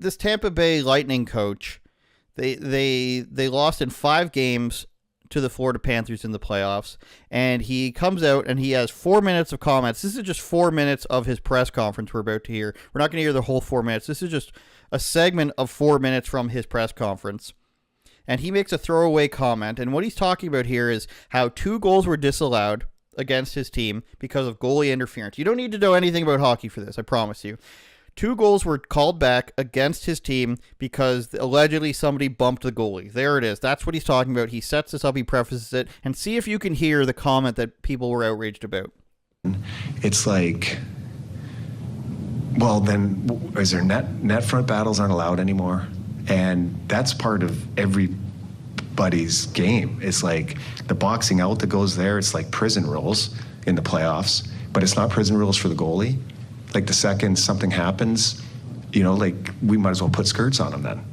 this Tampa Bay Lightning coach, they lost in 5 games to the Florida Panthers in the playoffs, and he comes out and he has 4 minutes of comments. This is just 4 minutes of his press conference we're about to hear. We're not going to hear the whole 4 minutes. This is just a segment of 4 minutes from his press conference. And he makes a throwaway comment, and what he's talking about here is how 2 goals were disallowed against his team because of goalie interference. You don't need to know anything about hockey for this, I promise you. 2 goals were called back against his team because allegedly somebody bumped the goalie. There it is. That's what he's talking about. He sets this up, he prefaces it, and see if you can hear the comment that people were outraged about. It's like, well, then is there net front battles aren't allowed anymore? And that's part of everybody's game. It's like the boxing out that goes there. It's like prison rules in the playoffs, but it's not prison rules for the goalie. Like the second something happens, like we might as well put skirts on them then,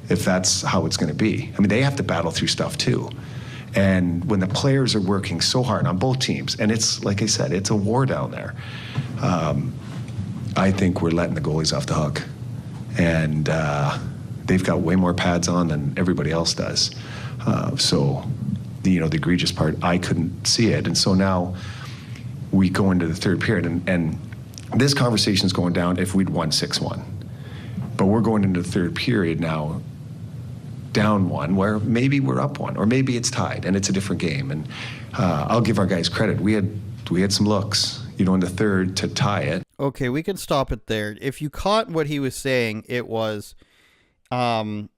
if that's how it's going to be. I mean, they have to battle through stuff too. And when the players are working so hard on both teams, and it's, like I said, it's a war down there, I think we're letting the goalies off the hook. And they've got way more pads on than everybody else does. So, the egregious part, I couldn't see it. And so now we go into the third period, and this conversation is going down if we'd won 6-1. But we're going into the third period now, down 1, where maybe we're up 1, or maybe it's tied, and it's a different game. And I'll give our guys credit. We had some looks, in the third to tie it. Okay, we can stop it there. If you caught what he was saying, it was net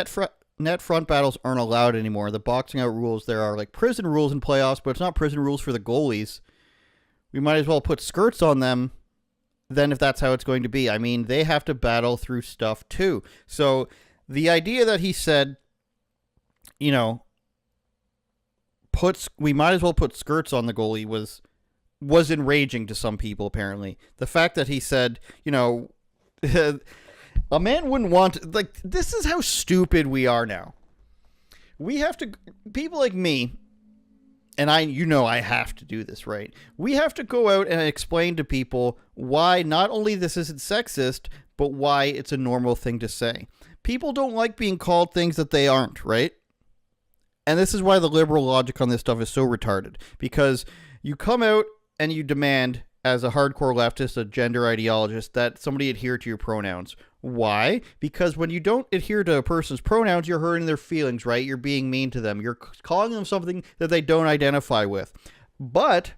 front battles aren't allowed anymore. The boxing out rules, there are like prison rules in playoffs, but it's not prison rules for the goalies. We might as well put skirts on them then if that's how it's going to be. I mean, they have to battle through stuff too. So the idea that he said, we might as well put skirts on the goalie was enraging to some people, apparently. The fact that he said, a man wouldn't want, this is how stupid we are now. We have to, people like me, and I have to do this, right? We have to go out and explain to people why not only this isn't sexist, but why it's a normal thing to say. People don't like being called things that they aren't, right? And this is why the liberal logic on this stuff is so retarded. Because you come out and you demand, as a hardcore leftist, a gender ideologist, that somebody adhere to your pronouns. Why? Because when you don't adhere to a person's pronouns, you're hurting their feelings, right? You're being mean to them. You're calling them something that they don't identify with. But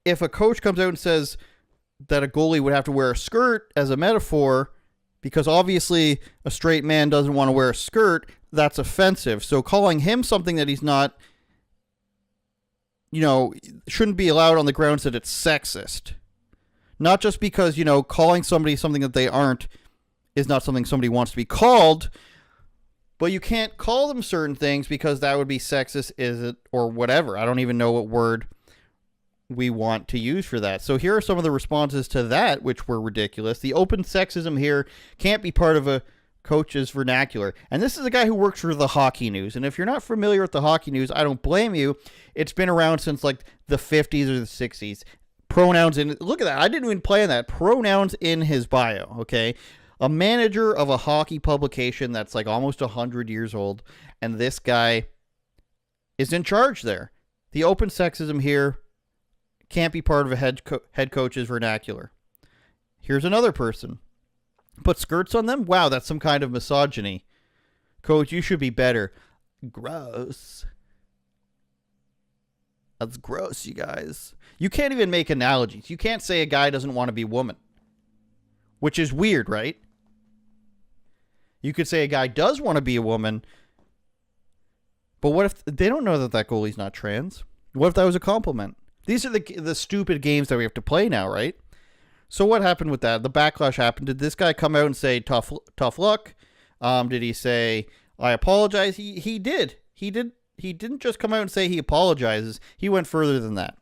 if a coach comes out and says that a goalie would have to wear a skirt as a metaphor, because obviously a straight man doesn't want to wear a skirt, that's offensive. So calling him something that he's not, shouldn't be allowed on the grounds that it's sexist. Not just because, calling somebody something that they aren't is not something somebody wants to be called, but you can't call them certain things because that would be sexist, is it, or whatever. I don't even know what word we want to use for that. So here are some of the responses to that, which were ridiculous. The open sexism here can't be part of a coach's vernacular. And this is a guy who works for the Hockey News. And if you're not familiar with the Hockey News, I don't blame you. It's been around since like the 50s or the 60s. Pronouns in, look at that. I didn't even plan that. Pronouns in his bio, okay? A manager of a hockey publication that's like almost 100 years old, and this guy is in charge there. The open sexism here can't be part of a head coach's vernacular. Here's another person. Put skirts on them? Wow, that's some kind of misogyny. Coach, you should be better. Gross. That's gross, you guys. You can't even make analogies. You can't say a guy doesn't want to be a woman, which is weird, right? You could say a guy does want to be a woman, but what if they don't know that goalie's not trans? What if that was a compliment? These are the stupid games that we have to play now, right? So what happened with that? The backlash happened. Did this guy come out and say tough luck? Did he say I apologize? He did. He didn't just come out and say he apologizes. He went further than that.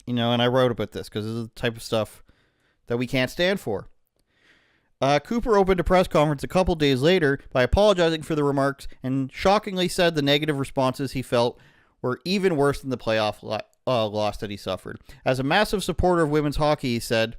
And I wrote about this because this is the type of stuff that we can't stand for. Cooper opened a press conference a couple days later by apologizing for the remarks and shockingly said the negative responses he felt were even worse than the playoff loss that he suffered. As a massive supporter of women's hockey, he said,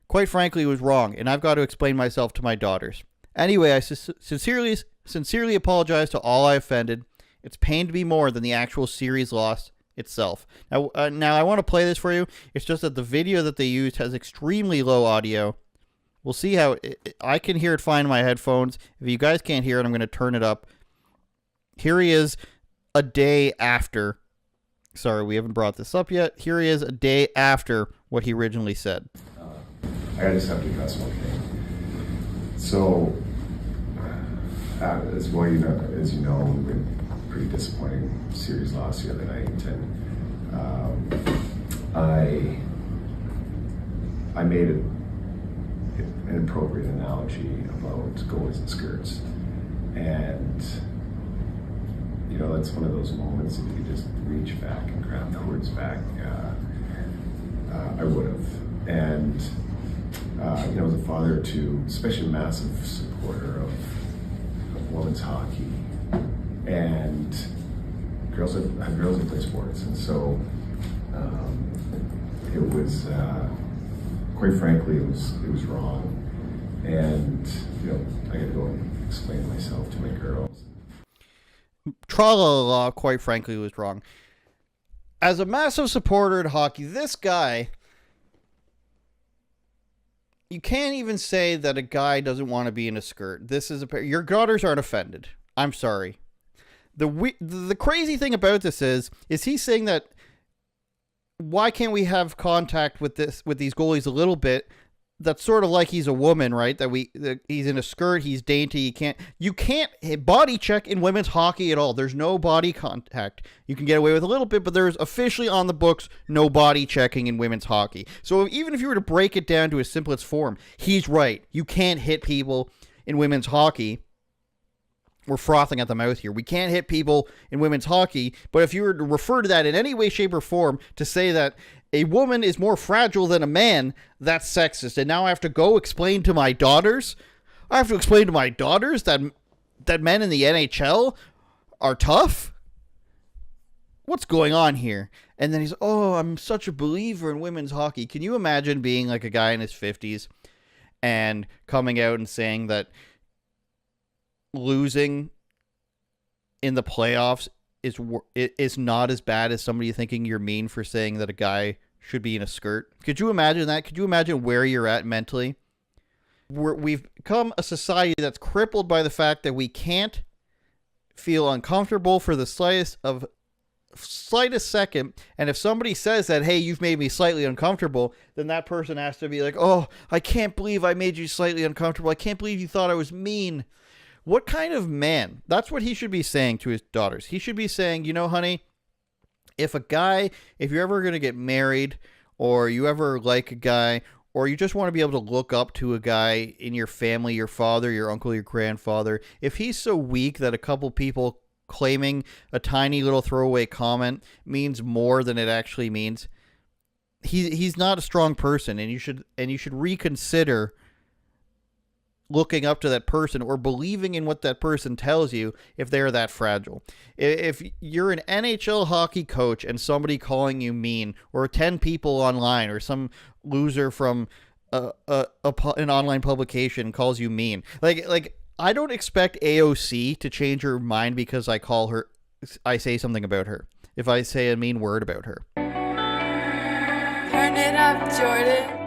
quite frankly, was wrong, and I've got to explain myself to my daughters. Anyway, I sincerely apologize to all I offended. It's pained me more than the actual series loss itself. Now I want to play this for you. It's just that the video that they used has extremely low audio. We'll see how I can hear it fine in my headphones. If you guys can't hear it, I'm going to turn it up. Here he is a day after. Sorry, we haven't brought this up yet. Here he is a day after what he originally said. I just have to address one thing. So, as you know, we been pretty disappointing series loss the other night, and I made an appropriate analogy about goalies and skirts, and that's one of those moments if you could just reach back and grab the words back, I would have. And as a father to, especially a massive supporter of women's hockey, and girls that play sports, and so it was quite frankly it was wrong, and I got to go and explain myself to my girls. Tra-la-la, quite frankly, was wrong. As a massive supporter in hockey, this guy, you can't even say that a guy doesn't want to be in a skirt. Your daughters aren't offended. I'm sorry. The crazy thing about this is he's saying that why can't we have contact with these goalies a little bit? That's sort of like he's a woman, right? That he's in a skirt, he's dainty. You can't body check in women's hockey at all. There's no body contact. You can get away with a little bit, but there's officially on the books no body checking in women's hockey. So even if you were to break it down to its simplest form, he's right. You can't hit people in women's hockey. We're frothing at the mouth here. We can't hit people in women's hockey, but if you were to refer to that in any way, shape, or form to say that a woman is more fragile than a man, that's sexist. And now I have to go explain to my daughters. I have to explain to my daughters that men in the NHL are tough. What's going on here? And then he's, I'm such a believer in women's hockey. Can you imagine being like a guy in his 50s and coming out and saying that losing in the playoffs is not as bad as somebody thinking you're mean for saying that a guy should be in a skirt? Could you imagine that? Could you imagine where you're at mentally? We've become a society that's crippled by the fact that we can't feel uncomfortable for the slightest second, and if somebody says that, hey, you've made me slightly uncomfortable, then that person has to be like, I can't believe I made you slightly uncomfortable. I can't believe you thought I was mean. What kind of man? That's what he should be saying to his daughters. He should be saying, honey, if you're ever going to get married, or you ever like a guy, or you just want to be able to look up to a guy in your family, your father, your uncle, your grandfather, if he's so weak that a couple people claiming a tiny little throwaway comment means more than it actually means, he's not a strong person, and you should reconsider looking up to that person or believing in what that person tells you if they're that fragile. If you're an NHL hockey coach and somebody calling you mean, or 10 people online, or some loser from an online publication calls you mean, like I don't expect AOC to change her mind because I say something about her. If I say a mean word about her. Turn it up, Jordan.